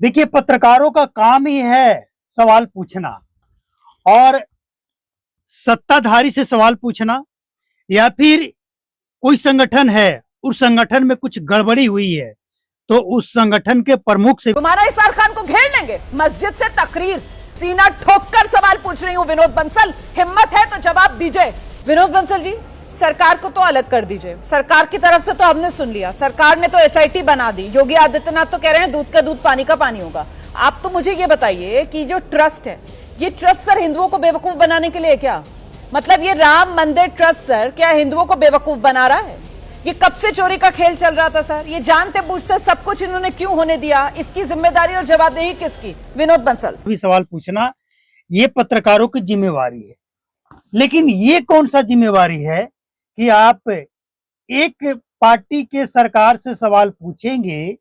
देखिए, पत्रकारों का काम ही है सवाल पूछना, और सत्ताधारी से सवाल पूछना, या फिर कोई संगठन है, उस संगठन में कुछ गड़बड़ी हुई है तो उस संगठन के प्रमुख से। तुम्हारा इसार खान को घेर लेंगे, मस्जिद से तकरीर, सीना ठोककर सवाल पूछ रही हूँ विनोद बंसल, हिम्मत है तो जवाब दीजिए। विनोद बंसल जी, सरकार को तो अलग कर दीजिए। सरकार की तरफ से तो हमने सुन लिया, सरकार ने तो एसआईटी बना दी, योगी आदित्यनाथ तो कह रहे हैं दूध का दूध पानी का पानी होगा। आप तो मुझे ये बताइए कि जो ट्रस्ट है, ये ट्रस्ट सर हिंदुओं को बेवकूफ बनाने के लिए क्या? मतलब ये राम मंदिर ट्रस्ट सर क्या हिंदुओं को बेवकूफ बना रहा है? ये कब से चोरी का खेल चल रहा था सर? ये जानते बूझते सब कुछ इन्होंने क्यों होने दिया? इसकी जिम्मेदारी और जवाबदेही किसकी? विनोद बंसल। भी सवाल पूछना ये पत्रकारों की जिम्मेवारी है, लेकिन ये कौन सा जिम्मेवारी है कि आप एक पार्टी के सरकार से सवाल पूछेंगे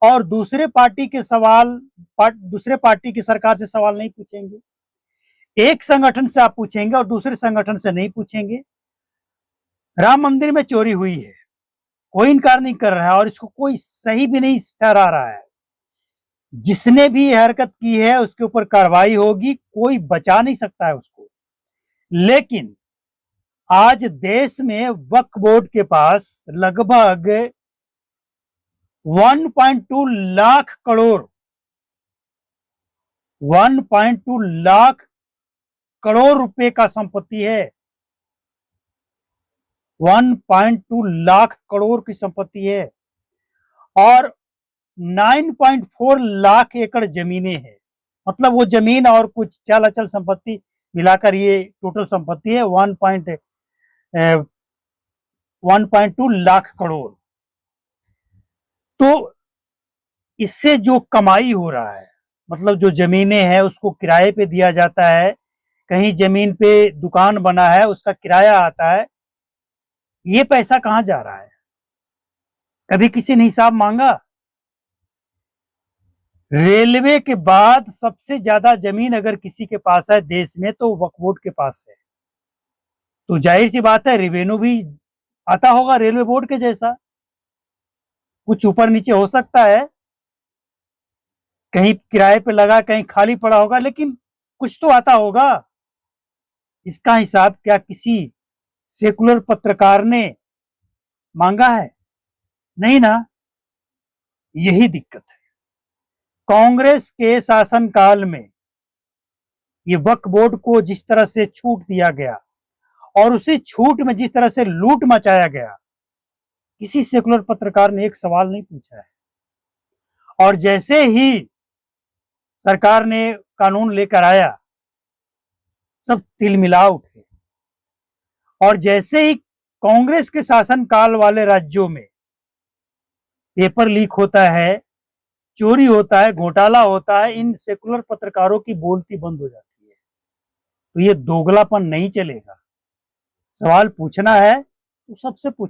और दूसरे पार्टी के दूसरे पार्टी की सरकार से सवाल नहीं पूछेंगे। एक संगठन से आप पूछेंगे और दूसरे संगठन से नहीं पूछेंगे। राम मंदिर में चोरी हुई है, कोई इनकार नहीं कर रहा है और इसको कोई सही भी नहीं ठहरा रहा है। जिसने भी यह हरकत की है उसके ऊपर कार्रवाई होगी, कोई बचा नहीं सकता है उसको। लेकिन आज देश में वक्फ बोर्ड के पास लगभग 1.2 लाख करोड़ 1.2 लाख करोड़ रुपए का संपत्ति है। 1.2 लाख करोड़ की संपत्ति है और 9.4 लाख एकड़ जमीनें हैं। मतलब वो जमीन और कुछ चल अचल संपत्ति मिलाकर ये टोटल संपत्ति है 1.2 लाख करोड़। तो इससे जो कमाई हो रहा है, मतलब जो जमीनें हैं उसको किराए पे दिया जाता है, कहीं जमीन पे दुकान बना है उसका किराया आता है, ये पैसा कहां जा रहा है? कभी किसी ने हिसाब मांगा? रेलवे के बाद सबसे ज्यादा जमीन अगर किसी के पास है देश में तो वक्फ बोर्ड के पास है। तो जाहिर सी बात है रेवेन्यू भी आता होगा रेलवे बोर्ड के जैसा, कुछ ऊपर नीचे हो सकता है, कहीं किराए पे लगा कहीं खाली पड़ा होगा, लेकिन कुछ तो आता होगा। इसका हिसाब क्या किसी सेकुलर पत्रकार ने मांगा है? नहीं ना। यही दिक्कत है। कांग्रेस के शासनकाल में ये वक्फ बोर्ड को जिस तरह से छूट दिया गया और उसी छूट में जिस तरह से लूट मचाया गया, किसी सेकुलर पत्रकार ने एक सवाल नहीं पूछा है। और जैसे ही सरकार ने कानून लेकर आया, सब तिलमिला उठे। और जैसे ही कांग्रेस के शासनकाल वाले राज्यों में पेपर लीक होता है, चोरी होता है, घोटाला होता है, इन सेकुलर पत्रकारों की बोलती बंद हो जाती है। तो ये दोगलापन नहीं चलेगा। सवाल पूछना है तो सबसे पूछना